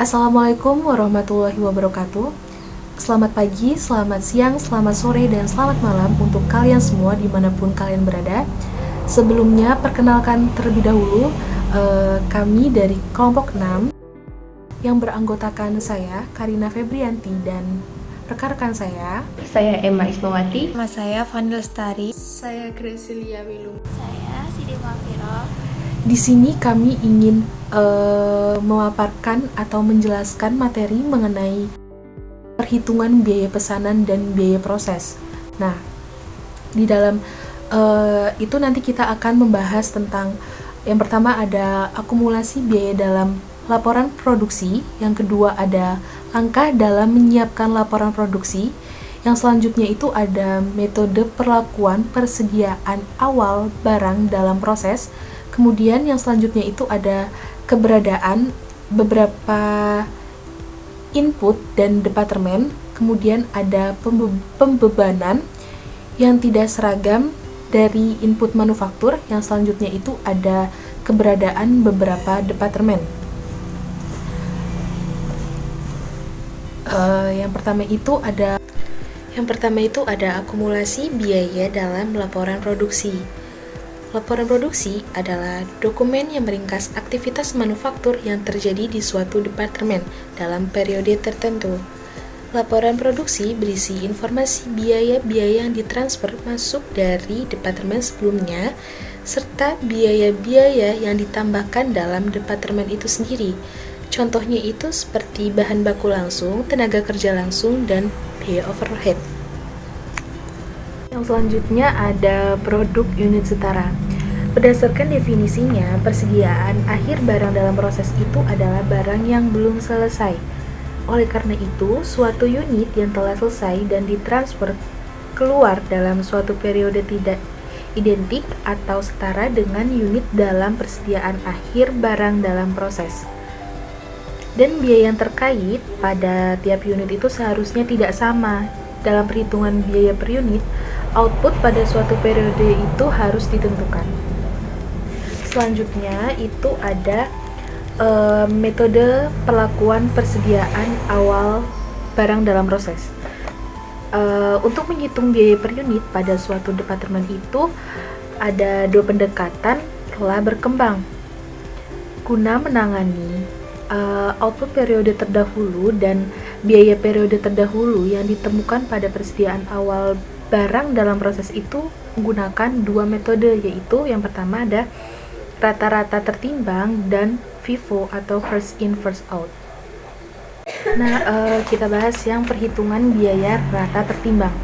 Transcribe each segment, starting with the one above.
Assalamualaikum warahmatullahi wabarakatuh. Selamat pagi, selamat siang, selamat sore, dan selamat malam untuk kalian semua dimanapun kalian berada. Sebelumnya, perkenalkan terlebih dahulu kami dari kelompok 6 yang beranggotakan saya, Karina Febrianti, dan rekan-rekan saya. Saya Emma Ismawati. Nama saya Fani Lestari. Saya Gresilia Wilum. Saya Siti Mafiro. Di sini kami ingin memaparkan atau menjelaskan materi mengenai perhitungan biaya pesanan dan biaya proses. Nah, di dalam itu nanti kita akan membahas tentang yang pertama ada akumulasi biaya dalam laporan produksi, yang kedua ada langkah dalam menyiapkan laporan produksi, yang selanjutnya itu ada metode perlakuan persediaan awal barang dalam proses. Kemudian yang selanjutnya itu ada keberadaan beberapa input dan departemen. Kemudian ada pembebanan yang tidak seragam dari input manufaktur. Yang selanjutnya itu ada keberadaan beberapa departemen. Yang pertama itu ada akumulasi biaya dalam laporan produksi. Laporan produksi adalah dokumen yang meringkas aktivitas manufaktur yang terjadi di suatu departemen dalam periode tertentu. Laporan produksi berisi informasi biaya-biaya yang ditransfer masuk dari departemen sebelumnya, serta biaya-biaya yang ditambahkan dalam departemen itu sendiri. Contohnya itu seperti bahan baku langsung, tenaga kerja langsung, dan biaya overhead. Yang selanjutnya ada produk unit setara. Berdasarkan definisinya, persediaan akhir barang dalam proses itu adalah barang yang belum selesai. Oleh karena itu, suatu unit yang telah selesai dan ditransfer keluar dalam suatu periode tidak identik atau setara dengan unit dalam persediaan akhir barang dalam proses. Dan biaya yang terkait pada tiap unit itu seharusnya tidak sama. Dalam perhitungan biaya per unit, output pada suatu periode itu harus ditentukan. Selanjutnya itu ada metode perlakuan persediaan awal barang dalam proses. Untuk menghitung biaya per unit pada suatu departemen itu ada dua pendekatan telah berkembang guna menangani output periode terdahulu dan biaya periode terdahulu yang ditemukan pada persediaan awal barang dalam proses itu menggunakan dua metode, yaitu yang pertama ada rata-rata tertimbang dan FIFO atau first in first out. Nah, kita bahas yang perhitungan biaya rata tertimbang.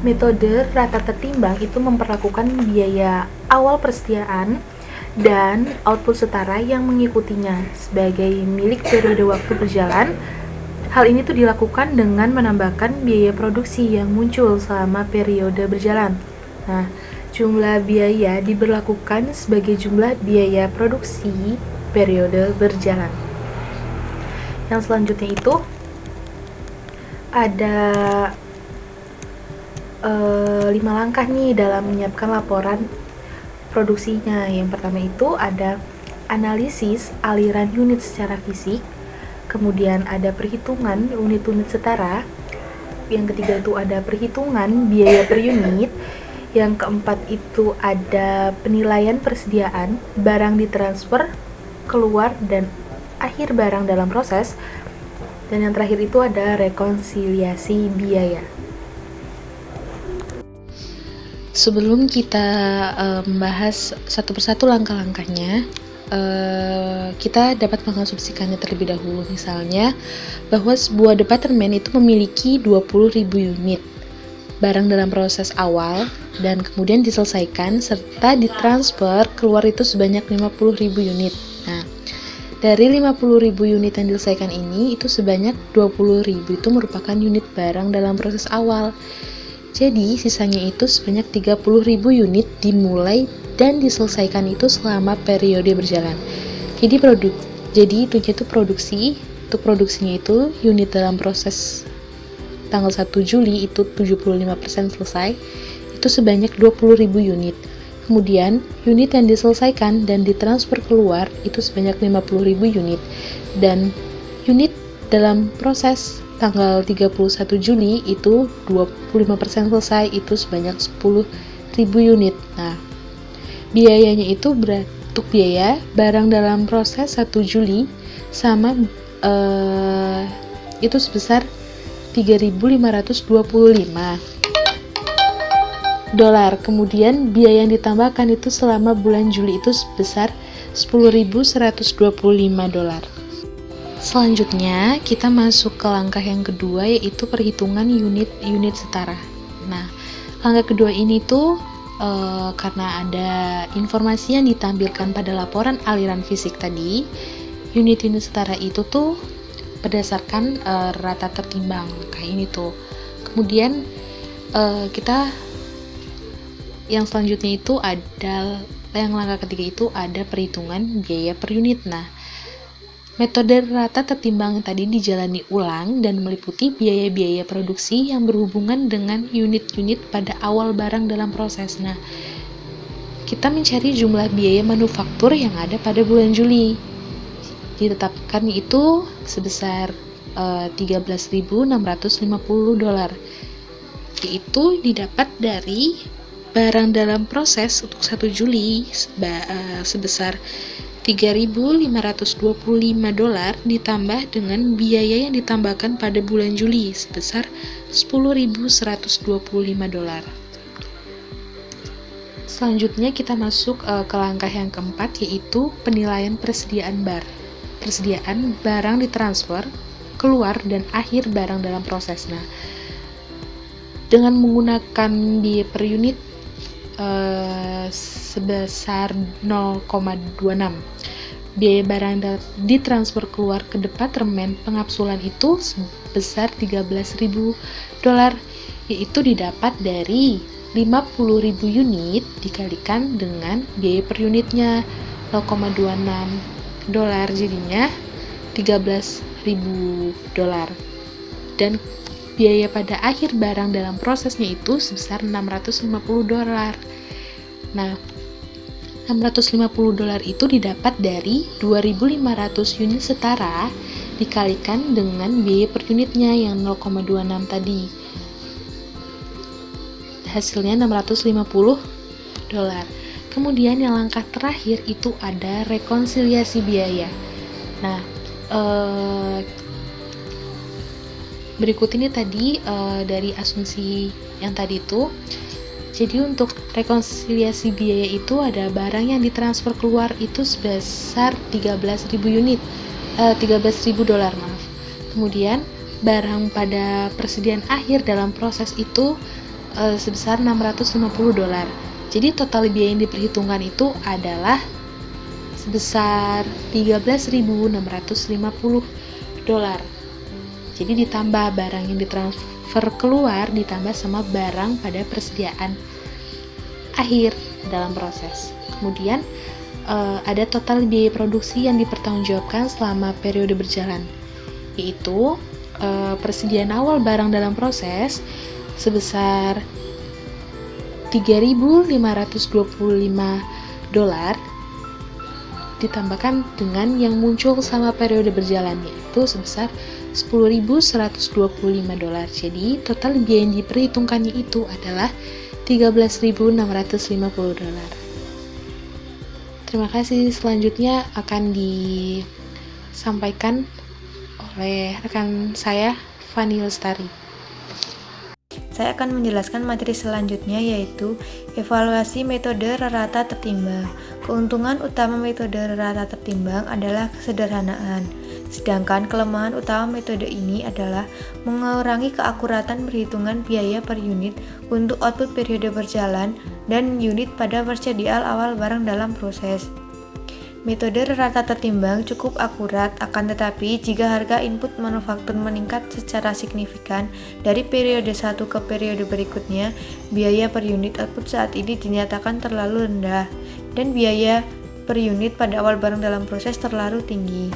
Metode rata tertimbang itu memperlakukan biaya awal persediaan dan output setara yang mengikutinya sebagai milik periode waktu berjalan. Hal ini tuh dilakukan dengan menambahkan biaya produksi yang muncul selama periode berjalan. Nah, jumlah biaya diberlakukan sebagai jumlah biaya produksi periode berjalan. Yang selanjutnya itu ada 5 langkah nih dalam menyiapkan laporan produksinya. Yang pertama itu ada analisis aliran unit secara fisik. Kemudian ada perhitungan unit-unit setara. Yang ketiga itu ada perhitungan biaya per unit. Yang keempat itu ada penilaian persediaan barang ditransfer keluar dan akhir barang dalam proses. Dan yang terakhir itu ada rekonsiliasi biaya. Sebelum kita membahas satu persatu langkah-langkahnya, kita dapat mengasumsikannya terlebih dahulu. Misalnya bahwa sebuah departemen itu memiliki 20.000 unit barang dalam proses awal dan kemudian diselesaikan serta ditransfer keluar itu sebanyak 50.000 unit. Nah, dari 50.000 unit yang diselesaikan ini itu sebanyak 20.000 itu merupakan unit barang dalam proses awal. Jadi sisanya itu sebanyak 30.000 unit dimulai dan diselesaikan itu selama periode berjalan. Jadi itu produksi. Untuk produksinya itu unit dalam proses tanggal 1 Juli itu 75% selesai. Itu sebanyak 20.000 unit. Kemudian unit yang diselesaikan dan ditransfer keluar itu sebanyak 50.000 unit. Dan unit dalam proses tanggal 31 Juli itu 25% selesai, itu sebanyak 10.000 unit. Nah, biayanya itu untuk biaya barang dalam proses 1 Juli sama itu sebesar 3.525 dolar. Kemudian biaya yang ditambahkan itu selama bulan Juli itu sebesar 10.125 dolar. Selanjutnya kita masuk ke langkah yang kedua, yaitu perhitungan unit-unit setara. Nah, langkah kedua ini tuh karena ada informasi yang ditampilkan pada laporan aliran fisik tadi, unit-unit setara itu tuh berdasarkan rata tertimbang kayak ini tuh. Kemudian kita yang selanjutnya itu ada yang langkah ketiga itu ada perhitungan biaya per unit. Nah, metode rata tertimbang tadi dijalani ulang dan meliputi biaya-biaya produksi yang berhubungan dengan unit-unit pada awal barang dalam proses. Nah, kita mencari jumlah biaya manufaktur yang ada pada bulan Juli. Ditetapkan itu sebesar 13.650 dolar. Yaitu didapat dari barang dalam proses untuk 1 Juli sebesar 3.525 dolar ditambah dengan biaya yang ditambahkan pada bulan Juli sebesar 10.125 dolar. Selanjutnya kita masuk ke langkah yang keempat, yaitu penilaian persediaan barang ditransfer, keluar, dan akhir barang dalam proses. Nah, dengan menggunakan biaya per unit sebesar 0,26. Biaya barang ditransfer keluar ke departemen pengapsulan itu sebesar 13.000 dolar, yaitu didapat dari 50.000 unit dikalikan dengan biaya per unitnya 0,26 dolar, jadinya 13.000 dolar. Dan biaya pada akhir barang dalam prosesnya itu sebesar 650 dolar. Nah, 650 dolar itu didapat dari 2.500 unit setara dikalikan dengan biaya per unitnya yang 0,26 tadi. Hasilnya 650 dolar. Kemudian yang langkah terakhir itu ada rekonsiliasi biaya. Nah, berikut ini tadi dari asumsi yang tadi itu. Jadi untuk rekonsiliasi biaya itu ada barang yang ditransfer keluar itu sebesar 13.000 unit, 13.000 dolar maaf. Kemudian barang pada persediaan akhir dalam proses itu sebesar 650 dolar. Jadi total biaya yang diperhitungkan itu adalah sebesar 13.650 dolar. Jadi ditambah barang yang ditransfer keluar ditambah sama barang pada persediaan akhir dalam proses. Kemudian ada total biaya produksi yang dipertanggungjawabkan selama periode berjalan, yaitu persediaan awal barang dalam proses sebesar 3.525 dolar ditambahkan dengan yang muncul selama periode berjalan, yaitu sebesar 10.125 dolar. Jadi total biaya yang diperhitungkannya itu adalah 13.650 dolar. Terima kasih. Selanjutnya akan disampaikan oleh rekan saya, Fani Lestari. Saya akan menjelaskan materi selanjutnya, yaitu evaluasi metode rata tertimbang. Keuntungan utama metode rata tertimbang adalah kesederhanaan, sedangkan kelemahan utama metode ini adalah mengurangi keakuratan perhitungan biaya per unit untuk output periode berjalan dan unit pada persediaan awal barang dalam proses. Metode rata tertimbang cukup akurat, akan tetapi jika harga input manufaktur meningkat secara signifikan dari periode 1 ke periode berikutnya, biaya per unit output saat ini dinyatakan terlalu rendah dan biaya per unit pada awal barang dalam proses terlalu tinggi.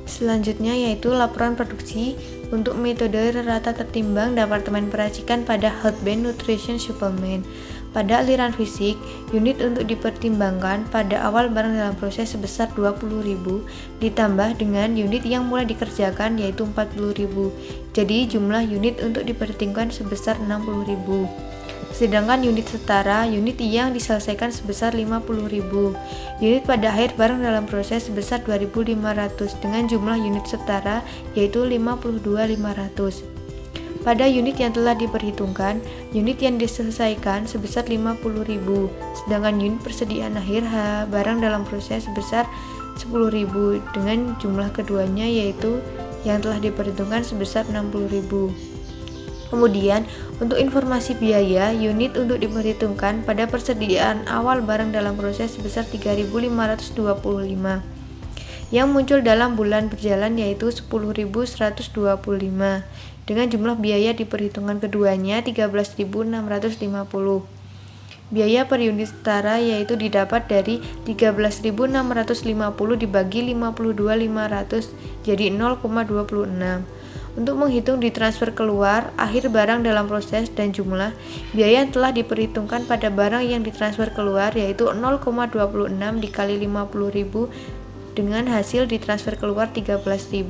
Selanjutnya yaitu laporan produksi untuk metode rata tertimbang Departemen Peracikan pada Health Band Nutrition Supplement. Pada aliran fisik, Unit untuk dipertimbangkan pada awal barang dalam proses sebesar 20.000 ditambah dengan unit yang mulai dikerjakan yaitu 40.000. Jadi jumlah unit untuk diperhitungkan sebesar 60.000. Sedangkan unit setara, unit yang diselesaikan sebesar 50.000. Unit pada akhir barang dalam proses sebesar 2.500 dengan jumlah unit setara yaitu 52.500. Pada unit yang telah diperhitungkan, unit yang diselesaikan sebesar 50.000, sedangkan unit persediaan akhir barang dalam proses sebesar 10.000 dengan jumlah keduanya yaitu yang telah diperhitungkan sebesar 60.000. Kemudian, untuk informasi biaya, unit untuk diperhitungkan pada persediaan awal barang dalam proses sebesar 3.525 yang muncul dalam bulan berjalan yaitu 10.125 dengan jumlah biaya diperhitungan keduanya 13.650. Biaya per unit setara yaitu didapat dari 13.650 dibagi 52.500 jadi 0,26. Untuk menghitung ditransfer keluar akhir barang dalam proses dan jumlah biaya yang telah diperhitungkan pada barang yang ditransfer keluar yaitu 0,26 dikali 50.000 dengan hasil ditransfer keluar 13.000.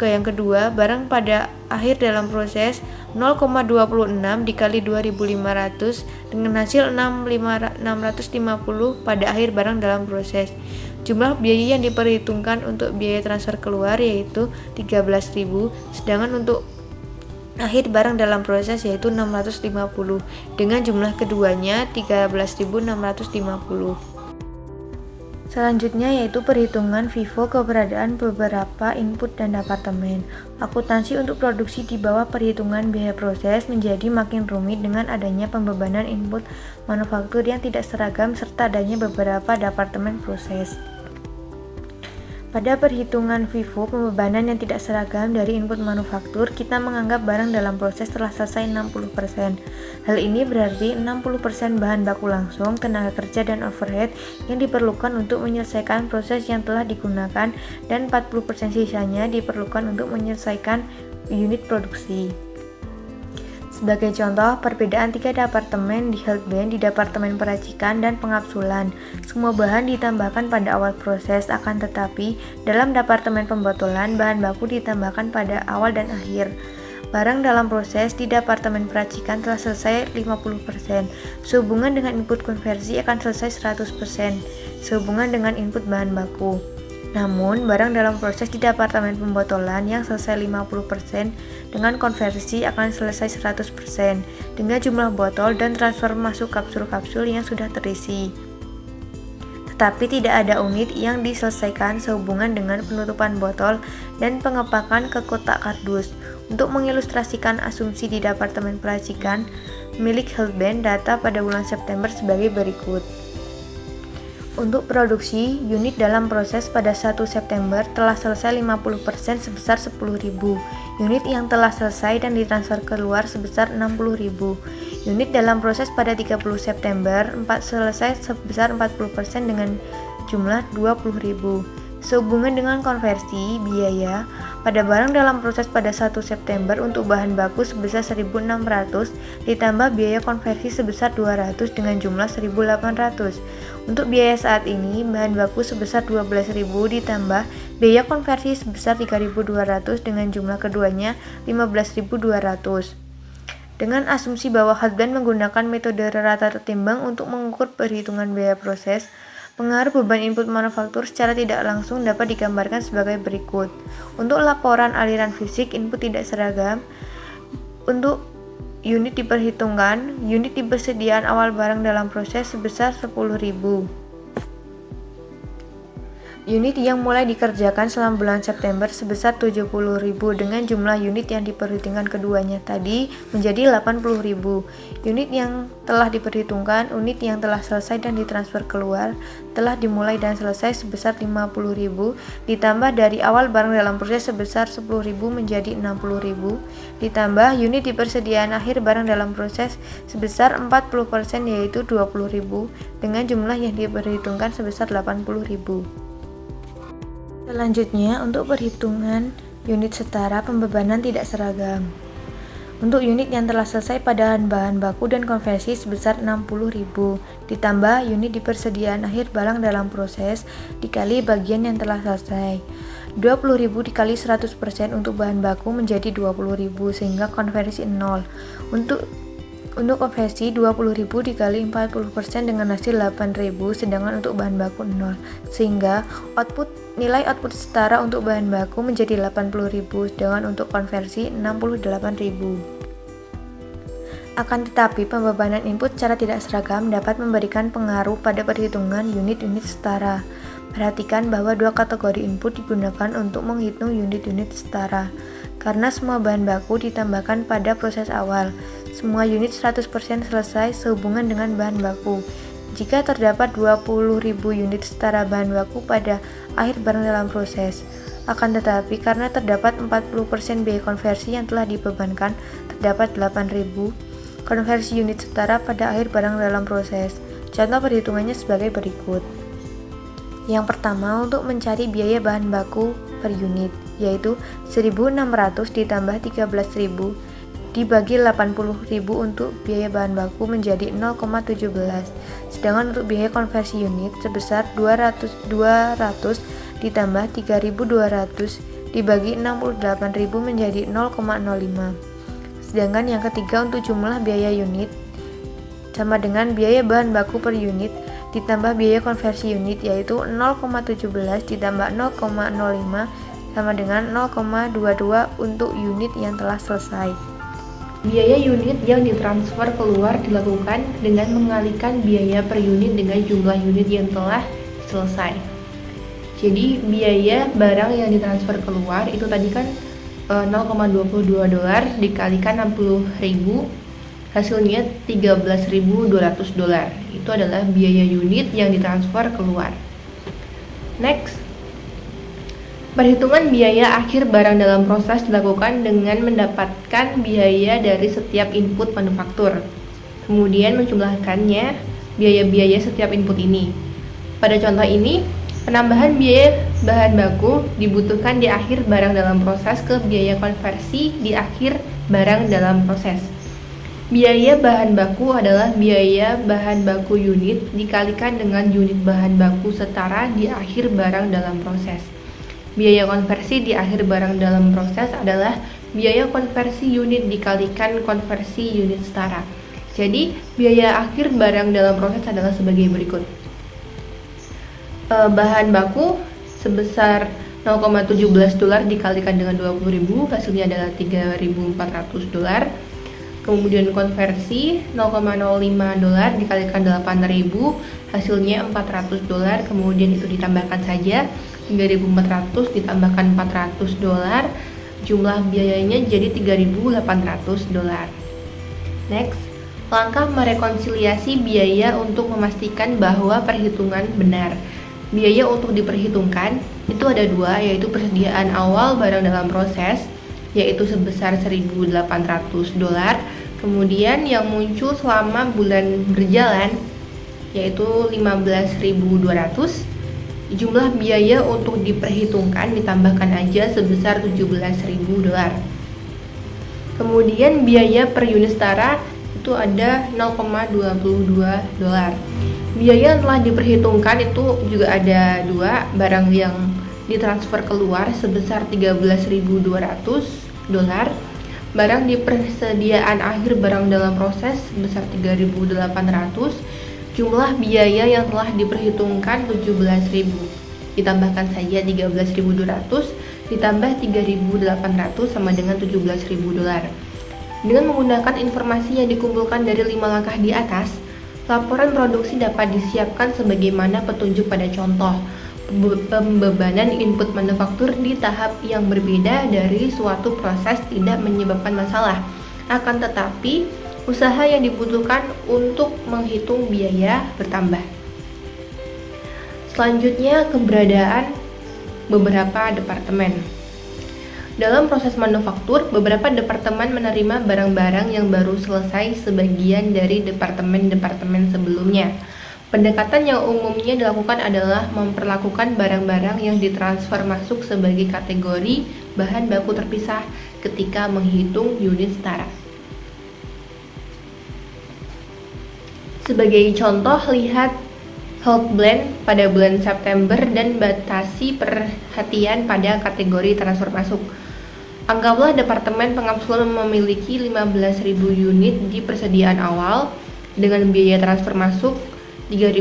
Yang kedua, barang pada akhir dalam proses 0,26 dikali 2.500 dengan hasil 6.650 pada akhir barang dalam proses. Jumlah biaya yang diperhitungkan untuk biaya transfer keluar yaitu 13.000, sedangkan untuk akhir barang dalam proses yaitu 650 dengan jumlah keduanya 13.650. Selanjutnya yaitu perhitungan FIFO keberadaan beberapa input dan departemen. Akuntansi untuk produksi di bawah perhitungan biaya proses menjadi makin rumit dengan adanya pembebanan input manufaktur yang tidak seragam serta adanya beberapa departemen proses. Pada perhitungan FIFO pembebanan yang tidak seragam dari input manufaktur, kita menganggap barang dalam proses telah selesai 60%. Hal ini berarti 60% bahan baku langsung, tenaga kerja dan overhead yang diperlukan untuk menyelesaikan proses yang telah digunakan dan 40% sisanya diperlukan untuk menyelesaikan unit produksi. Sebagai contoh, perbedaan 3 departemen di Healthband di departemen peracikan dan pengapsulan. Semua bahan ditambahkan pada awal proses, akan tetapi dalam departemen pembotolan, bahan baku ditambahkan pada awal dan akhir. Barang dalam proses di departemen peracikan telah selesai 50%. Sehubungan dengan input konversi akan selesai 100%. Sehubungan dengan input bahan baku. Namun, barang dalam proses di departemen pembotolan yang selesai 50% dengan konversi akan selesai 100% dengan jumlah botol dan transfer masuk kapsul-kapsul yang sudah terisi. Tetapi tidak ada unit yang diselesaikan sehubungan dengan penutupan botol dan pengepakan ke kotak kardus. Untuk mengilustrasikan asumsi di departemen peracikan milik Healthband, data pada bulan September sebagai berikut. Untuk produksi, unit dalam proses pada 1 September telah selesai 50% sebesar 10.000. Unit yang telah selesai dan ditransfer keluar sebesar 60.000. Unit dalam proses pada 30 September selesai sebesar 40% dengan jumlah 20.000. Sehubungan dengan konversi biaya, pada barang dalam proses pada 1 September untuk bahan baku sebesar 1.600 ditambah biaya konversi sebesar 200 dengan jumlah 1.800. Untuk biaya saat ini, bahan baku sebesar 12.000 ditambah biaya konversi sebesar 3.200 dengan jumlah keduanya 15.200. Dengan asumsi bahwa Healthband menggunakan metode rata tertimbang untuk mengukur perhitungan biaya proses, pengaruh beban input manufaktur secara tidak langsung dapat digambarkan sebagai berikut. Untuk laporan aliran fisik input tidak seragam, untuk unit diperhitungkan, unit di persediaan awal barang dalam proses sebesar 10.000. Unit yang mulai dikerjakan selama bulan September sebesar 70.000 dengan jumlah unit yang diperhitungkan keduanya tadi menjadi 80.000. Unit yang telah diperhitungkan, unit yang telah selesai dan ditransfer keluar, telah dimulai dan selesai sebesar 50.000 ditambah dari awal barang dalam proses sebesar 10.000 menjadi 60.000 ditambah unit di persediaan akhir barang dalam proses sebesar 40% yaitu 20.000 dengan jumlah yang diperhitungkan sebesar 80.000. Selanjutnya, untuk perhitungan unit setara pembebanan tidak seragam. Untuk unit yang telah selesai pada bahan baku dan konversi sebesar 60.000, ditambah unit di persediaan akhir barang dalam proses dikali bagian yang telah selesai. 20.000 dikali 100% untuk bahan baku menjadi 20.000 sehingga konversi 0. Untuk konversi 20.000 dikali 40% dengan hasil 8.000 sedangkan untuk bahan baku 0 sehingga nilai output setara untuk bahan baku menjadi 80.000 sedangkan untuk konversi 68.000. Akan tetapi pembebanan input secara tidak seragam dapat memberikan pengaruh pada perhitungan unit-unit setara. Perhatikan bahwa dua kategori input digunakan untuk menghitung unit-unit setara karena semua bahan baku ditambahkan pada proses awal. Semua unit 100% selesai sehubungan dengan bahan baku. Jika terdapat 20.000 unit setara bahan baku pada akhir barang dalam proses. Akan tetapi karena terdapat 40% biaya konversi yang telah dibebankan, terdapat 8.000 konversi unit setara pada akhir barang dalam proses. Contoh perhitungannya sebagai berikut. Yang pertama untuk mencari biaya bahan baku per unit, yaitu 1.600 ditambah 13.000 dibagi 80.000 untuk biaya bahan baku menjadi 0,17. Sedangkan untuk biaya konversi unit sebesar 200 ditambah 3.200 dibagi 68.000 menjadi 0,05. Sedangkan yang ketiga untuk jumlah biaya unit sama dengan biaya bahan baku per unit ditambah biaya konversi unit yaitu 0,17 ditambah 0,05 sama dengan 0,22 untuk unit yang telah selesai. Biaya unit yang ditransfer keluar dilakukan dengan mengalihkan biaya per unit dengan jumlah unit yang telah selesai. Jadi biaya barang yang ditransfer keluar itu tadi kan $0,22 dikalikan 60.000 hasilnya $13.200. Itu adalah biaya unit yang ditransfer keluar. Next, perhitungan biaya akhir barang dalam proses dilakukan dengan mendapatkan biaya dari setiap input manufaktur, kemudian menjumlahkannya biaya-biaya setiap input ini. Pada contoh ini, penambahan biaya bahan baku dibutuhkan di akhir barang dalam proses ke biaya konversi di akhir barang dalam proses. Biaya bahan baku adalah biaya bahan baku unit dikalikan dengan unit bahan baku setara di akhir barang dalam proses. Biaya konversi di akhir barang dalam proses adalah biaya konversi unit dikalikan konversi unit setara. Jadi, biaya akhir barang dalam proses adalah sebagai berikut. Bahan baku sebesar $0,17 dikalikan dengan 20.000, hasilnya adalah $3.400. Kemudian konversi $0,05 dikalikan 8.000, hasilnya $400. Kemudian itu ditambahkan saja 3.400 ditambahkan $400, jumlah biayanya jadi $3.800. Next, langkah merekonsiliasi biaya untuk memastikan bahwa perhitungan benar. Biaya untuk diperhitungkan itu ada dua, yaitu persediaan awal barang dalam proses, yaitu sebesar $1.800. Kemudian yang muncul selama bulan berjalan, yaitu $15.200. Jumlah biaya untuk diperhitungkan ditambahkan aja sebesar $17.000. Kemudian biaya per unit setara itu ada $0,22. Biaya yang telah diperhitungkan itu juga ada dua, barang yang ditransfer keluar sebesar $13.200, barang di persediaan akhir barang dalam proses sebesar $3.800. Jumlah biaya yang telah diperhitungkan $17.000. Ditambahkan saja $13.200 ditambah $3.800 sama dengan $17.000. Dengan menggunakan informasi yang dikumpulkan dari 5 langkah di atas, laporan produksi dapat disiapkan sebagaimana petunjuk pada contoh. Pembebanan input manufaktur di tahap yang berbeda dari suatu proses tidak menyebabkan masalah. Akan tetapi, usaha yang dibutuhkan untuk menghitung biaya bertambah. Selanjutnya, keberadaan beberapa departemen. Dalam proses manufaktur, beberapa departemen menerima barang-barang yang baru selesai sebagian dari departemen-departemen sebelumnya. Pendekatan yang umumnya dilakukan adalah memperlakukan barang-barang yang ditransfer masuk sebagai kategori bahan baku terpisah ketika menghitung unit setara. Sebagai contoh, lihat Health Blend pada bulan September dan batasi perhatian pada kategori transfer masuk. Anggaplah Departemen Pengapsulan memiliki 15.000 unit di persediaan awal dengan biaya transfer masuk $3.000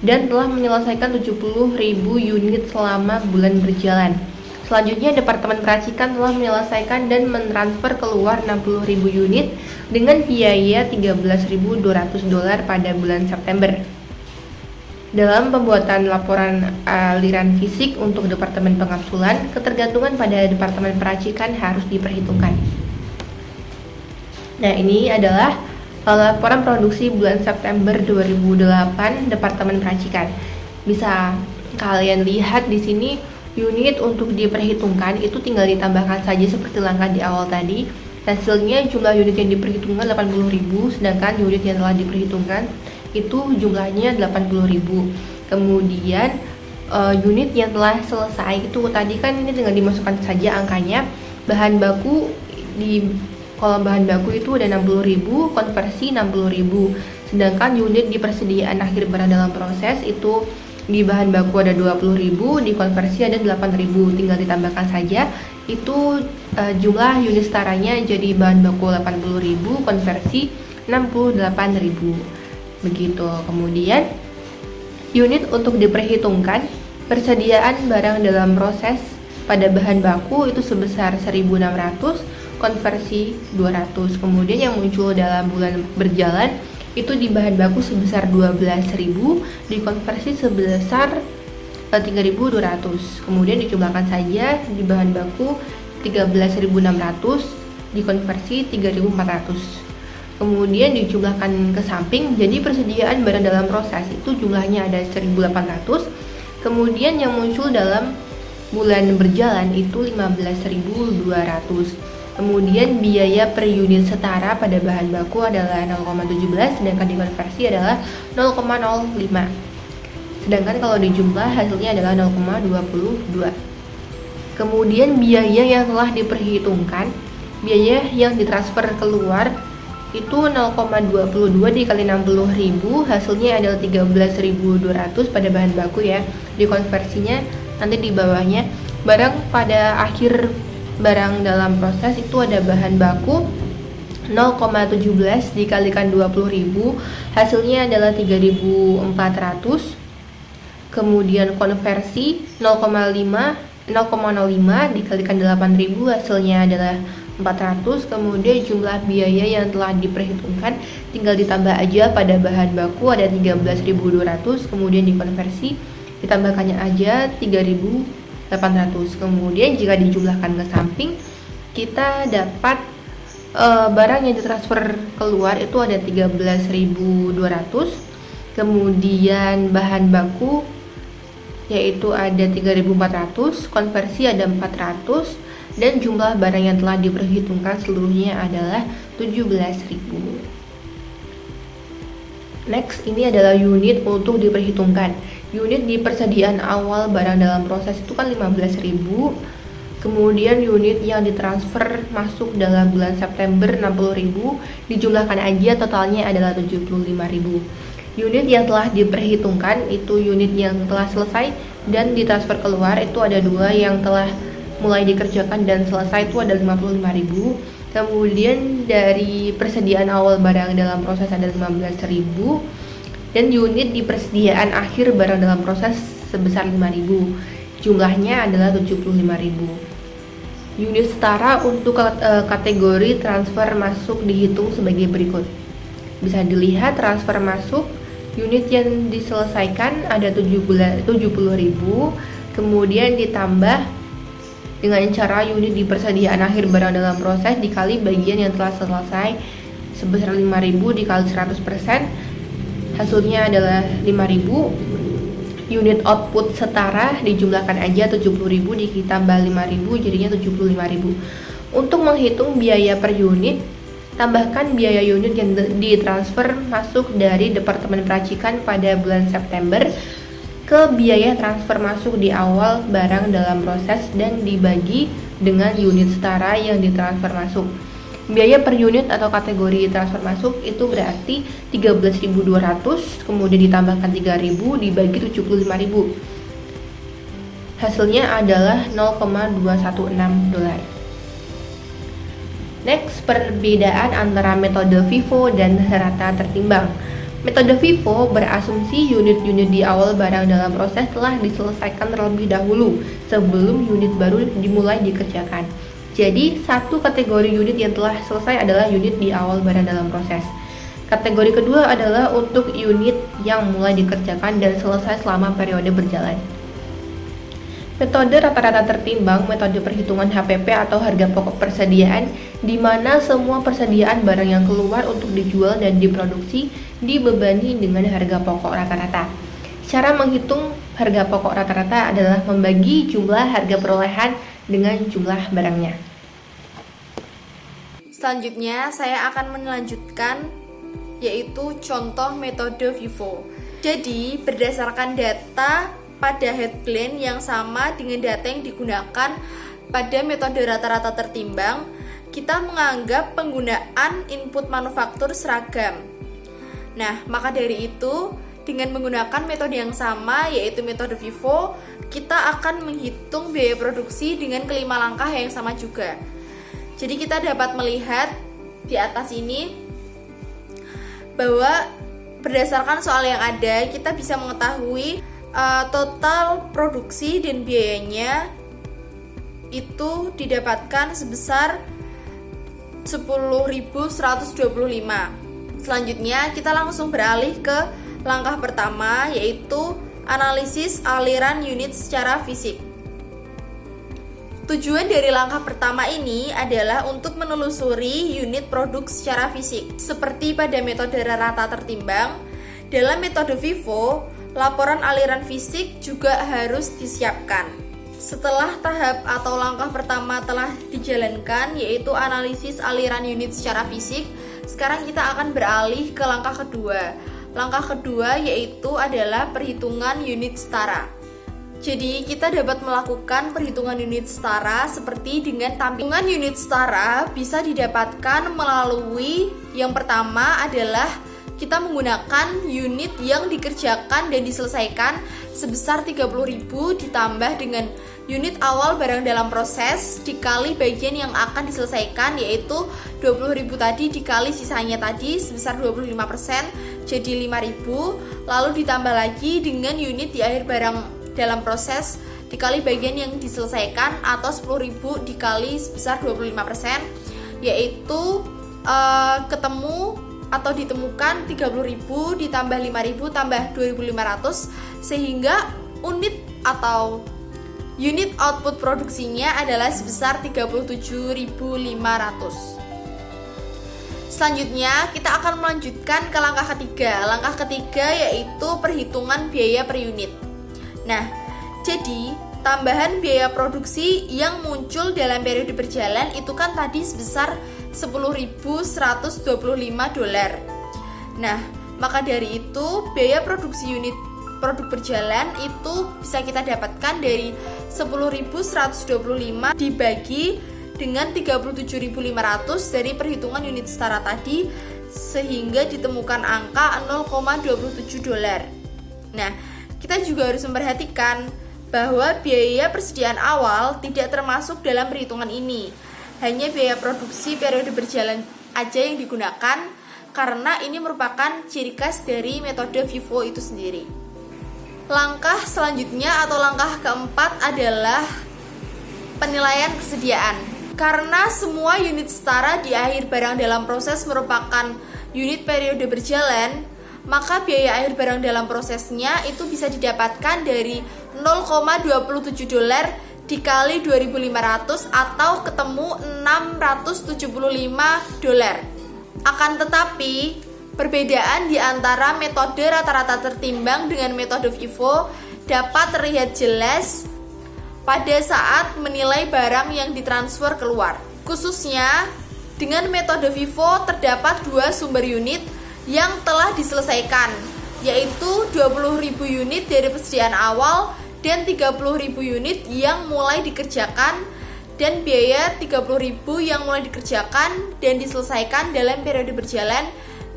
dan telah menyelesaikan 70.000 unit selama bulan berjalan. Selanjutnya, Departemen Peracikan telah menyelesaikan dan mentransfer keluar 60.000 unit dengan biaya $13.200 pada bulan September. Dalam pembuatan laporan aliran fisik untuk Departemen Pengapsulan, ketergantungan pada Departemen Peracikan harus diperhitungkan. Nah, ini adalah laporan produksi bulan September 2008 Departemen Peracikan. Bisa kalian lihat di sini unit untuk diperhitungkan itu tinggal ditambahkan saja seperti langkah di awal tadi. Hasilnya jumlah unit yang diperhitungkan 80.000, sedangkan unit yang telah diperhitungkan itu jumlahnya 80.000. Kemudian unit yang telah selesai itu tadi kan ini tinggal dimasukkan saja angkanya. Bahan baku di kolom bahan baku itu ada 60.000, konversi 60.000. Sedangkan unit di persediaan akhir barang dalam proses itu di bahan baku ada 20.000, di konversi ada 8.000. Tinggal ditambahkan saja. Itu jumlah unit setaranya jadi bahan baku 80.000, konversi 68.000. Begitu. Kemudian unit untuk diperhitungkan persediaan barang dalam proses pada bahan baku itu sebesar 1.600, konversi 200. Kemudian yang muncul dalam bulan berjalan itu di bahan baku sebesar 12.000, dikonversi sebesar 3.200. Kemudian dijumlahkan saja di bahan baku 13.600, dikonversi 3.400. Kemudian dijumlahkan ke samping, jadi persediaan barang dalam proses itu jumlahnya ada 1.800. Kemudian yang muncul dalam bulan berjalan itu 15.200. Kemudian biaya per unit setara pada bahan baku adalah 0,17, sedangkan dikonversi adalah 0,05. Sedangkan kalau dijumlah hasilnya adalah 0,22. Kemudian biaya yang telah diperhitungkan, biaya yang ditransfer keluar itu 0,22 dikali 60.000, hasilnya adalah 13.200 pada bahan baku ya. Dikonversinya nanti di bawahnya. Barang pada akhir barang dalam proses itu ada bahan baku 0,17 dikalikan 20.000, hasilnya adalah 3.400. Kemudian konversi 0,05 dikalikan 8.000, hasilnya adalah 400. Kemudian jumlah biaya yang telah diperhitungkan tinggal ditambah aja pada bahan baku ada 13.200, kemudian dikonversi ditambahkannya aja 3.800. Kemudian jika dijumlahkan ke samping kita dapat barang yang ditransfer keluar itu ada 13.200, kemudian bahan baku yaitu ada 3.400, konversi ada 400, dan jumlah barang yang telah diperhitungkan seluruhnya adalah 17.000. Next, ini adalah unit untuk diperhitungkan. Unit di persediaan awal barang dalam proses itu kan 15.000. Kemudian unit yang ditransfer masuk dalam bulan September 60.000, dijumlahkan aja totalnya adalah 75.000. Unit yang telah diperhitungkan itu unit yang telah selesai dan ditransfer keluar itu ada dua, yang telah mulai dikerjakan dan selesai itu ada 55.000. Kemudian dari persediaan awal barang dalam proses ada 15.000, dan unit di persediaan akhir barang dalam proses sebesar 5.000. Jumlahnya adalah 75.000. Unit setara untuk kategori transfer masuk dihitung sebagai berikut. Bisa dilihat transfer masuk unit yang diselesaikan ada 70.000, kemudian ditambah dengan cara unit di persediaan akhir barang dalam proses dikali bagian yang telah selesai sebesar 5.000 dikali 100%, hasilnya adalah 5.000. Unit output setara dijumlahkan aja 70.000 ditambah 5.000 jadinya 75.000. Untuk menghitung biaya per unit, tambahkan biaya unit yang ditransfer masuk dari Departemen Peracikan pada bulan September ke biaya transfer masuk di awal barang dalam proses dan dibagi dengan unit setara yang ditransfer masuk. Biaya per unit atau kategori transfer masuk itu berarti 13.200, kemudian ditambahkan 3.000 dibagi 75.000. Hasilnya adalah 0,216 dolar. Next, perbedaan antara metode FIFO dan rata tertimbang. Metode FIFO berasumsi unit-unit di awal barang dalam proses telah diselesaikan terlebih dahulu sebelum unit baru dimulai dikerjakan. Jadi, satu kategori unit yang telah selesai adalah unit di awal barang dalam proses. Kategori kedua adalah untuk unit yang mulai dikerjakan dan selesai selama periode berjalan. Metode rata-rata tertimbang, metode perhitungan HPP atau harga pokok persediaan, di mana semua persediaan barang yang keluar untuk dijual dan diproduksi dibebani dengan harga pokok rata-rata. Cara menghitung harga pokok rata-rata adalah membagi jumlah harga perolehan dengan jumlah barangnya. Selanjutnya, saya akan melanjutkan yaitu contoh metode FIFO. Jadi, berdasarkan data pada headline yang sama dengan data yang digunakan pada metode rata-rata tertimbang, kita menganggap penggunaan input manufaktur seragam. Nah, maka dari itu, dengan menggunakan metode yang sama, yaitu metode FIFO, kita akan menghitung biaya produksi dengan kelima langkah yang sama juga. Jadi kita dapat melihat di atas ini bahwa berdasarkan soal yang ada, kita bisa mengetahui total produksi dan biayanya itu didapatkan sebesar 10.125. Selanjutnya kita langsung beralih ke langkah pertama, yaitu analisis aliran unit secara fisik. Tujuan dari langkah pertama ini adalah untuk menelusuri unit produk secara fisik. Seperti pada metode rata tertimbang, dalam metode FIFO, laporan aliran fisik juga harus disiapkan. Setelah tahap atau langkah pertama telah dijalankan, yaitu analisis aliran unit secara fisik, sekarang kita akan beralih ke langkah kedua. Langkah kedua yaitu adalah perhitungan unit setara. Jadi kita dapat melakukan perhitungan unit setara seperti dengan tampilan unit setara bisa didapatkan melalui yang pertama adalah kita menggunakan unit yang dikerjakan dan diselesaikan sebesar 30.000 ditambah dengan unit awal barang dalam proses dikali bagian yang akan diselesaikan, yaitu 20.000 tadi dikali sisanya tadi sebesar 25%, jadi 5.000, lalu ditambah lagi dengan unit di akhir barang dalam proses dikali bagian yang diselesaikan atau 10.000 dikali sebesar 25%, yaitu ketemu atau ditemukan 30.000 ditambah 5.000 tambah 2.500, sehingga unit atau unit output produksinya adalah sebesar 37.500. Selanjutnya kita akan melanjutkan ke langkah ketiga. Langkah ketiga yaitu perhitungan biaya per unit. Nah, jadi tambahan biaya produksi yang muncul dalam periode berjalan itu kan tadi sebesar 10.125 dolar. Nah, maka dari itu biaya produksi unit produk berjalan itu bisa kita dapatkan dari 10.125 dibagi dengan 37.500 dari perhitungan unit setara tadi, sehingga ditemukan angka 0,27 dolar. Nah, kita juga harus memperhatikan bahwa biaya persediaan awal tidak termasuk dalam perhitungan ini. Hanya biaya produksi periode berjalan aja yang digunakan, karena ini merupakan ciri khas dari metode FIFO itu sendiri. Langkah selanjutnya atau langkah keempat adalah penilaian persediaan. Karena semua unit setara di akhir barang dalam proses merupakan unit periode berjalan, maka biaya akhir barang dalam prosesnya itu bisa didapatkan dari 0,27 dolar dikali 2.500 atau ketemu 675 dolar. Akan tetapi, perbedaan di antara metode rata-rata tertimbang dengan metode FIFO dapat terlihat jelas pada saat menilai barang yang ditransfer keluar. Khususnya, dengan metode FIFO terdapat dua sumber unit yang telah diselesaikan, yaitu 20.000 unit dari persediaan awal dan 30.000 unit yang mulai dikerjakan dan biaya 30.000 yang mulai dikerjakan dan diselesaikan dalam periode berjalan,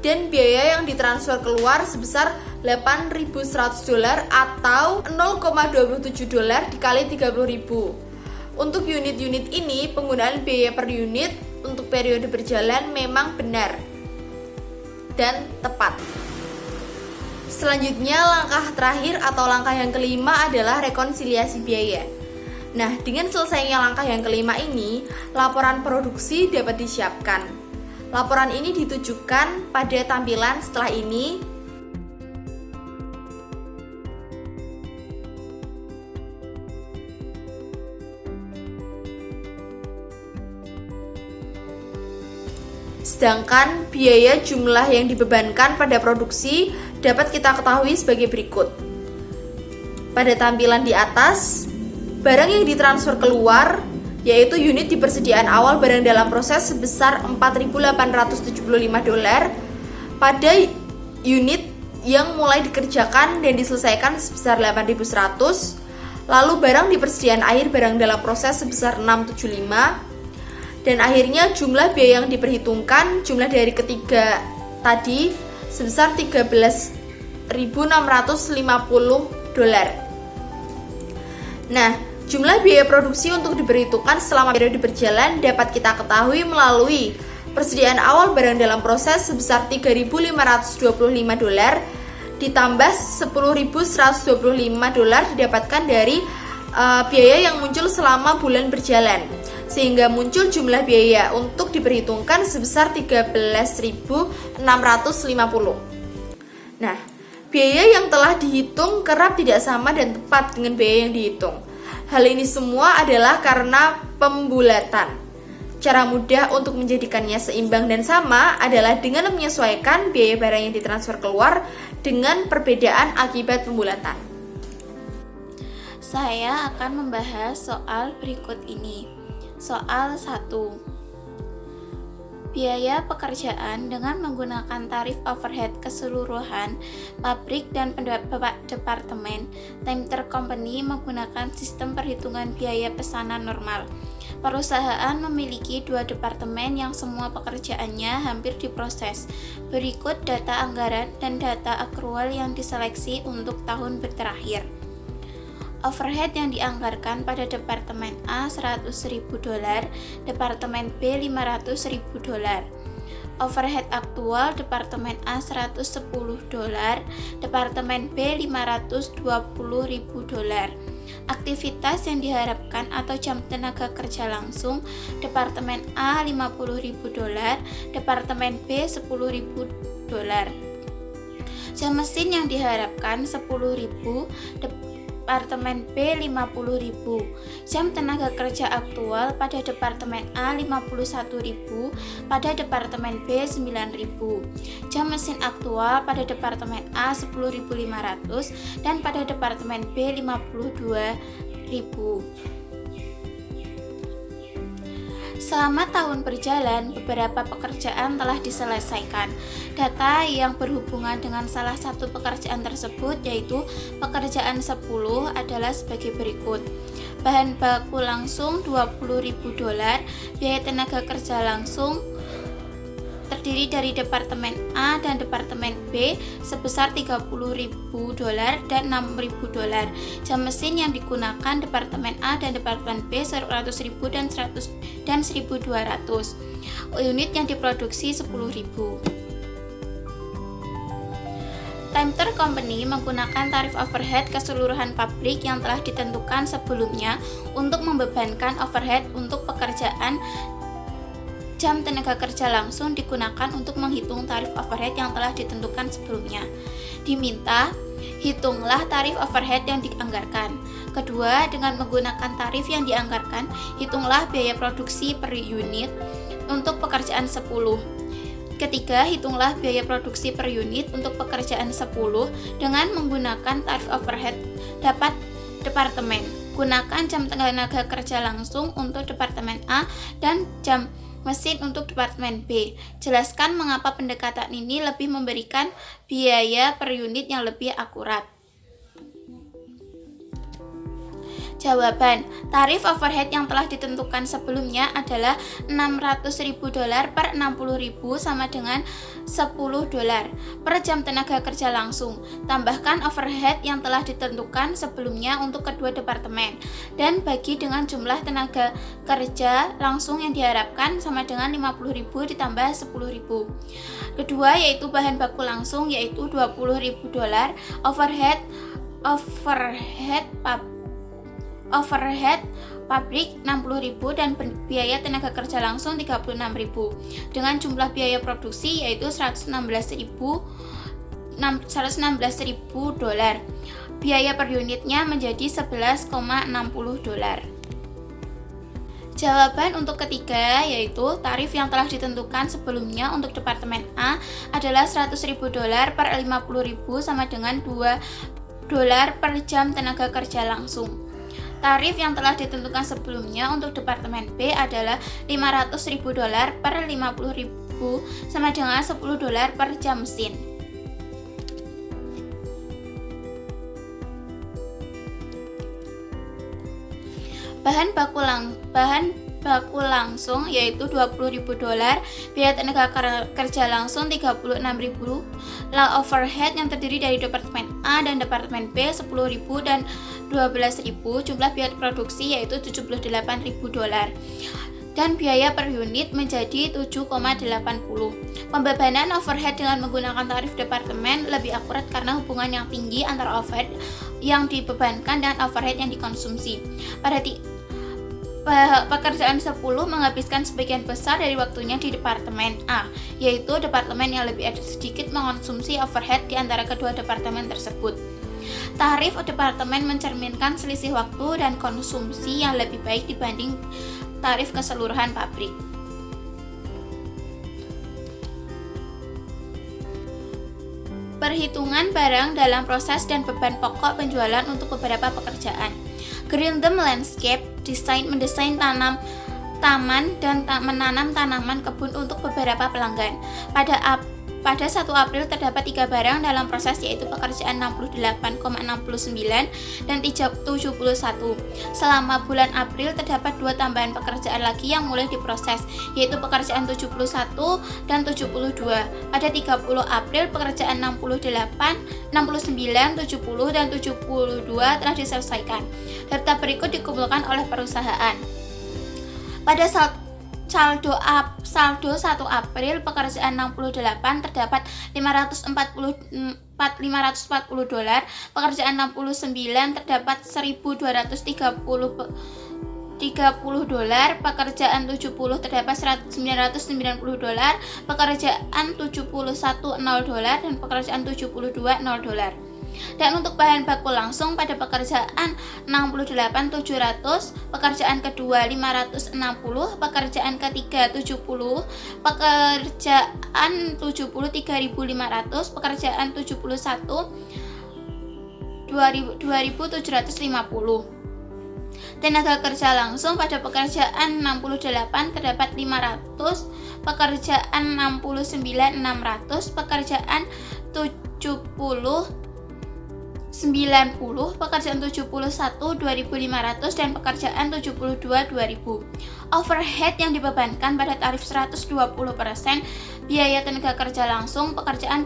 dan biaya yang ditransfer keluar sebesar $8.100 atau $0,27 dikali 30.000. Untuk unit-unit ini, penggunaan biaya per unit untuk periode berjalan memang benar dan tepat. Selanjutnya, langkah terakhir atau langkah yang kelima adalah rekonsiliasi biaya. Nah, dengan selesainya langkah yang kelima ini, laporan produksi dapat disiapkan. Laporan ini ditujukan pada tampilan setelah ini. Sedangkan biaya jumlah yang dibebankan pada produksi dapat kita ketahui sebagai berikut. Pada tampilan di atas, barang yang ditransfer keluar, yaitu unit di persediaan awal barang dalam proses sebesar $4.875, pada unit yang mulai dikerjakan dan diselesaikan sebesar $8.100, lalu barang di persediaan akhir barang dalam proses sebesar $675, dan akhirnya jumlah biaya yang diperhitungkan, jumlah dari ketiga tadi sebesar $13.650. Nah, jumlah biaya produksi untuk diperhitungkan selama periode berjalan dapat kita ketahui melalui persediaan awal barang dalam proses sebesar $3.525 ditambah $10.125 didapatkan dari biaya yang muncul selama bulan berjalan, sehingga muncul jumlah biaya untuk diperhitungkan sebesar $13.650. Nah, biaya yang telah dihitung kerap tidak sama dan tepat dengan biaya yang dihitung. Hal ini semua adalah karena pembulatan. Cara mudah untuk menjadikannya seimbang dan sama adalah dengan menyesuaikan biaya barang yang ditransfer keluar dengan perbedaan akibat pembulatan. Saya akan membahas soal berikut ini. Soal 1. Biaya pekerjaan dengan menggunakan tarif overhead keseluruhan pabrik dan departemen. Time Company menggunakan sistem perhitungan biaya pesanan normal. Perusahaan memiliki 2 departemen yang semua pekerjaannya hampir diproses. Berikut data anggaran dan data akrual yang diseleksi untuk tahun terakhir. Overhead yang dianggarkan pada Departemen A $100.000, Departemen B $500.000. Overhead aktual Departemen A $110, Departemen B $520.000. Aktivitas yang diharapkan atau jam tenaga kerja langsung Departemen A $50.000, Departemen B $10.000. Jam mesin yang diharapkan 10.000, Departemen B $50.000. Jam tenaga kerja aktual pada Departemen A $51.000, pada Departemen B $9.000. Jam mesin aktual pada Departemen A $10.500 dan pada Departemen B $52.000. Selama tahun berjalan, beberapa pekerjaan telah diselesaikan. Data yang berhubungan dengan salah satu pekerjaan tersebut, yaitu pekerjaan 10, adalah sebagai berikut. Bahan baku langsung $20.000, biaya tenaga kerja langsung terdiri dari Departemen A dan Departemen B sebesar $30.000 dan $6.000. Jam mesin yang digunakan Departemen A dan Departemen B $100.000 dan $1.200. Unit yang diproduksi 10.000. Time Company menggunakan tarif overhead keseluruhan pabrik yang telah ditentukan sebelumnya untuk membebankan overhead untuk pekerjaan. Jam tenaga kerja langsung digunakan untuk menghitung tarif overhead yang telah ditentukan sebelumnya. Diminta, hitunglah tarif overhead yang dianggarkan. Kedua, dengan menggunakan tarif yang dianggarkan, hitunglah biaya produksi per unit untuk pekerjaan 10. Ketiga, hitunglah biaya produksi per unit untuk pekerjaan 10 dengan menggunakan tarif overhead dapat departemen. Gunakan jam tenaga kerja langsung untuk Departemen A dan jam mesin untuk Departemen B. Jelaskan mengapa pendekatan ini lebih memberikan biaya per unit yang lebih akurat. Jawaban, tarif overhead yang telah ditentukan sebelumnya adalah $600.000 per 60.000 sama dengan $10 per jam tenaga kerja langsung. Tambahkan overhead yang telah ditentukan sebelumnya untuk kedua departemen dan bagi dengan jumlah tenaga kerja langsung yang diharapkan sama dengan 50.000 ditambah 10.000. Kedua yaitu bahan baku langsung yaitu $20.000, overhead pabrik 60.000 dan biaya tenaga kerja langsung 36.000 dengan jumlah biaya produksi yaitu $116.000. Biaya per unitnya menjadi $11,60. Jawaban untuk ketiga yaitu tarif yang telah ditentukan sebelumnya untuk Departemen A adalah $100.000 per 50.000 sama dengan $2 per jam tenaga kerja langsung. Tarif yang telah ditentukan sebelumnya untuk Departemen B adalah $500.000 per 50.000 sama dengan $10 per jam mesin. Bahan baku langsung yaitu $20.000, biaya tenaga kerja langsung 36.000, overhead yang terdiri dari Departemen A dan Departemen B 10.000 dan 12.000, jumlah biaya produksi yaitu $78.000 dan biaya per unit menjadi 7,80. Pembebanan overhead dengan menggunakan tarif departemen lebih akurat karena hubungan yang tinggi antara overhead yang dibebankan dan overhead yang dikonsumsi. Pada pekerjaan 10 menghabiskan sebagian besar dari waktunya di Departemen A, yaitu departemen yang lebih sedikit mengonsumsi overhead di antara kedua departemen tersebut. Tarif departemen mencerminkan selisih waktu dan konsumsi yang lebih baik dibanding tarif keseluruhan pabrik. Perhitungan barang dalam proses dan beban pokok penjualan untuk beberapa pekerjaan. Green Thumb Landscape mendesain taman dan menanam tanaman kebun untuk beberapa pelanggan. Pada 1 April terdapat 3 barang dalam proses yaitu pekerjaan 68,69 dan 71. Selama bulan April terdapat 2 tambahan pekerjaan lagi yang mulai diproses yaitu pekerjaan 71 dan 72. Pada 30 April pekerjaan 68, 69, 70 dan 72 telah diselesaikan. Data berikut dikumpulkan oleh perusahaan. Pada saldo 1 April pekerjaan 68 terdapat $540, pekerjaan 69 terdapat $1.230, pekerjaan 70 terdapat $990, pekerjaan 71 $0 dan pekerjaan 72 $0. Dan untuk bahan baku langsung pada pekerjaan 68 700, pekerjaan kedua 560, pekerjaan ketiga 70, pekerjaan 70 3.500, pekerjaan 71 2.750. Tenaga kerja langsung pada pekerjaan 68 terdapat 500, pekerjaan 69 600, pekerjaan 70 90, pekerjaan 71 2.500 dan pekerjaan 72 2.000. Overhead yang dibebankan pada tarif 120%, biaya tenaga kerja langsung, pekerjaan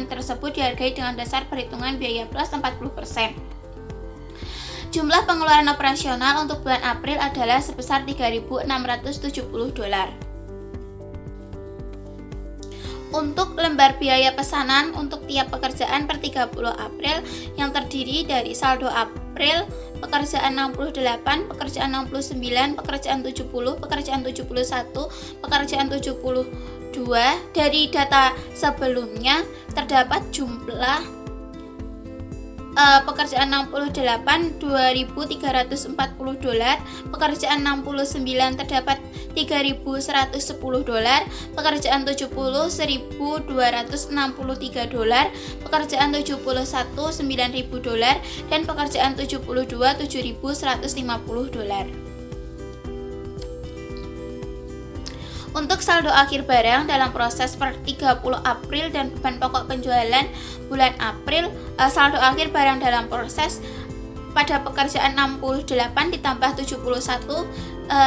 tersebut dihargai dengan dasar perhitungan biaya plus 40%. Jumlah pengeluaran operasional untuk bulan April adalah sebesar $3.670. Untuk lembar biaya pesanan untuk tiap pekerjaan per 30 April yang terdiri dari saldo April, pekerjaan 68, pekerjaan 69, pekerjaan 70, pekerjaan 71, pekerjaan 72. Dari data sebelumnya terdapat jumlah pekerjaan 68 $2.340, pekerjaan 69 terdapat $3.110, pekerjaan 70 $1.263, pekerjaan 71 $9.000 dan pekerjaan 72 $7.150. Untuk saldo akhir barang dalam proses per 30 April dan beban pokok penjualan bulan April, saldo akhir barang dalam proses pada pekerjaan 68 ditambah 71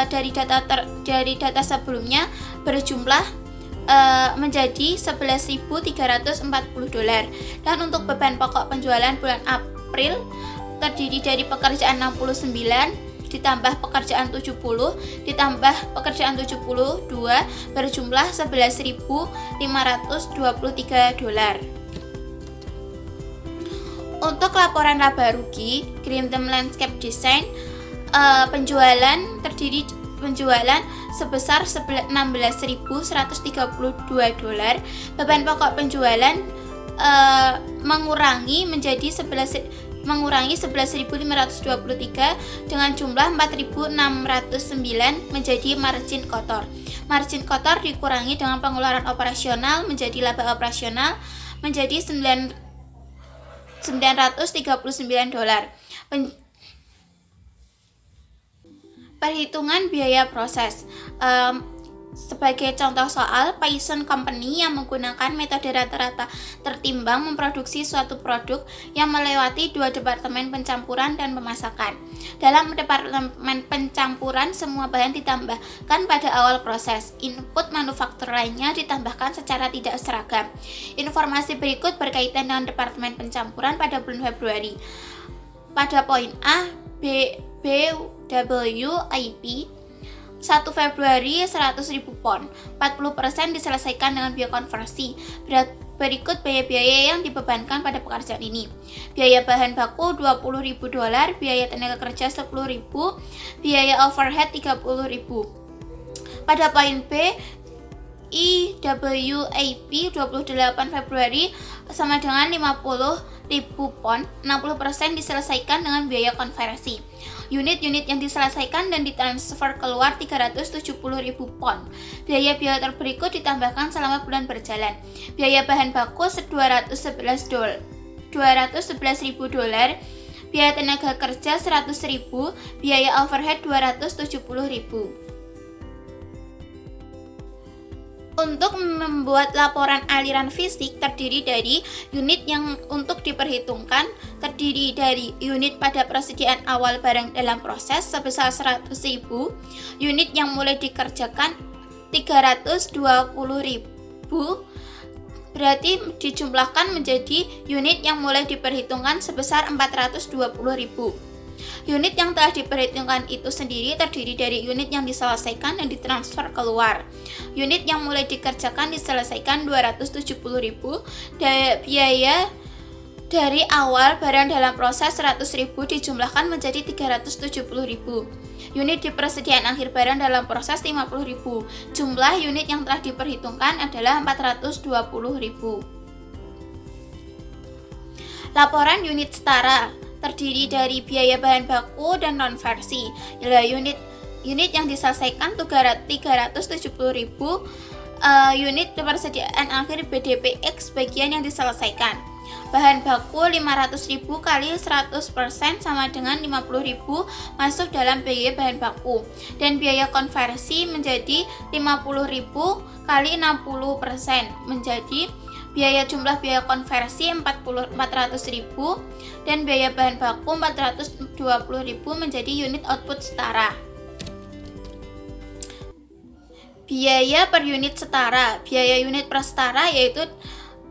dari data sebelumnya berjumlah menjadi 11.340 dolar. Dan untuk beban pokok penjualan bulan April terdiri dari pekerjaan 69 ditambah pekerjaan 70 ditambah pekerjaan 72 berjumlah 11.523 dolar. Untuk laporan laba rugi Grintham Landscape Design, penjualan sebesar 16.132 dolar. Beban pokok penjualan mengurangi 11.523 dengan jumlah 4.609 menjadi margin kotor. Margin kotor dikurangi dengan pengeluaran operasional menjadi laba operasional menjadi 939 dolar. Perhitungan biaya proses. Sebagai contoh soal, Paison Company yang menggunakan metode rata-rata tertimbang memproduksi suatu produk yang melewati 2 departemen pencampuran dan pemasakan. Dalam departemen pencampuran, semua bahan ditambahkan pada awal proses. Input manufaktur lainnya ditambahkan secara tidak seragam. Informasi berikut berkaitan dengan departemen pencampuran pada bulan Februari. Pada poin A, BWIP 1 Februari 100.000 pon, 40% diselesaikan dengan biaya konversi. Berikut biaya-biaya yang dibebankan pada pekerjaan ini. Biaya bahan baku 20.000 dolar, biaya tenaga kerja 10.000, biaya overhead 30.000. Pada poin B, IWAP 28 Februari sama dengan 50.000 pon, 60% diselesaikan dengan biaya konversi. Unit-unit yang diselesaikan dan ditransfer keluar 370.000 pon. Biaya-biaya berikut ditambahkan selama bulan berjalan. Biaya bahan baku 211.000 dolar, biaya tenaga kerja 100.000, biaya overhead 270.000. Untuk membuat laporan aliran fisik terdiri dari unit yang untuk diperhitungkan terdiri dari unit pada persediaan awal barang dalam proses sebesar 100.000, unit yang mulai dikerjakan 320.000, berarti dijumlahkan menjadi unit yang mulai diperhitungkan sebesar 420.000. Unit yang telah diperhitungkan itu sendiri terdiri dari unit yang diselesaikan dan ditransfer keluar. Unit yang mulai dikerjakan diselesaikan 270.000, biaya dari awal barang dalam proses 100.000 dijumlahkan menjadi 370.000. Unit di persediaan akhir barang dalam proses 50.000. Jumlah unit yang telah diperhitungkan adalah 420.000. Laporan unit setara terdiri dari biaya bahan baku dan konversi. Unit yang diselesaikan 370.000, unit persediaan akhir BDPX bagian yang diselesaikan. Bahan baku 500.000 kali 100% sama dengan 50.000 masuk dalam biaya bahan baku, dan biaya konversi menjadi 50.000 kali 60% menjadi jumlah biaya konversi 400.000 dan biaya bahan baku 420.000 menjadi unit output setara. Biaya per unit setara. Biaya unit per setara yaitu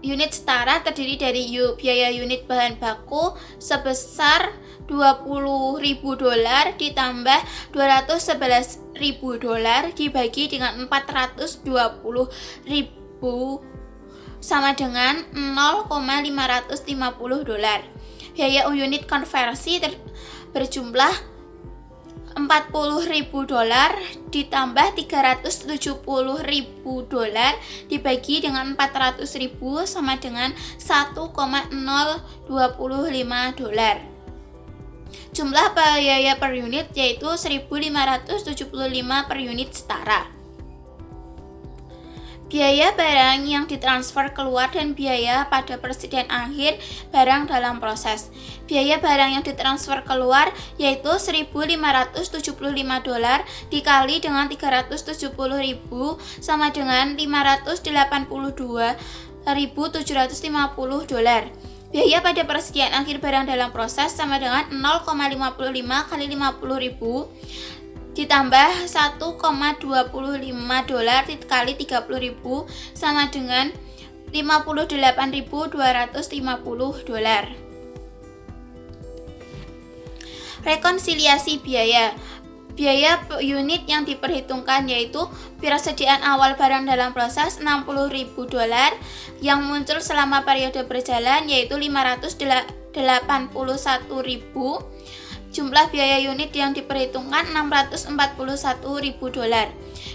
unit setara terdiri dari biaya unit bahan baku sebesar 20.000 dolar ditambah 211.000 dolar dibagi dengan 420.000 sama dengan 0,550 dolar. Biaya unit konversi berjumlah 40.000 dolar ditambah 370.000 dolar dibagi dengan 400.000 sama dengan 1,025 dolar. Jumlah biaya per unit yaitu 1.575 per unit setara. Biaya barang yang ditransfer keluar dan biaya pada persediaan akhir barang dalam proses. Biaya barang yang ditransfer keluar yaitu 1.575 dolar dikali dengan 370.000 sama dengan 582.750 dolar. Biaya pada persediaan akhir barang dalam proses sama dengan 0,55 kali 50.000 ditambah 1,25 dolar kali 30.000 sama dengan 58.250 dolar. Rekonsiliasi biaya. Biaya unit yang diperhitungkan yaitu persediaan awal barang dalam proses 60.000 dolar yang muncul selama periode berjalan yaitu 581.000. Jumlah biaya unit yang diperhitungkan 641.000 dolar.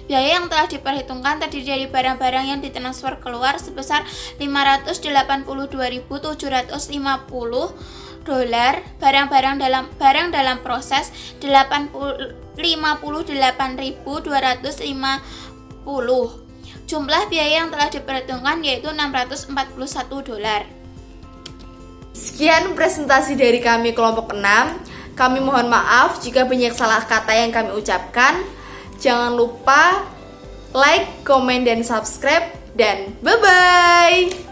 Biaya yang telah diperhitungkan terdiri dari barang-barang yang ditransfer keluar sebesar 582.750 dolar, barang dalam proses 58.250. Jumlah biaya yang telah diperhitungkan yaitu 641 dolar. Sekian presentasi dari kami kelompok 6. Kami mohon maaf jika banyak salah kata yang kami ucapkan. Jangan lupa like, komen, dan subscribe. Dan bye-bye!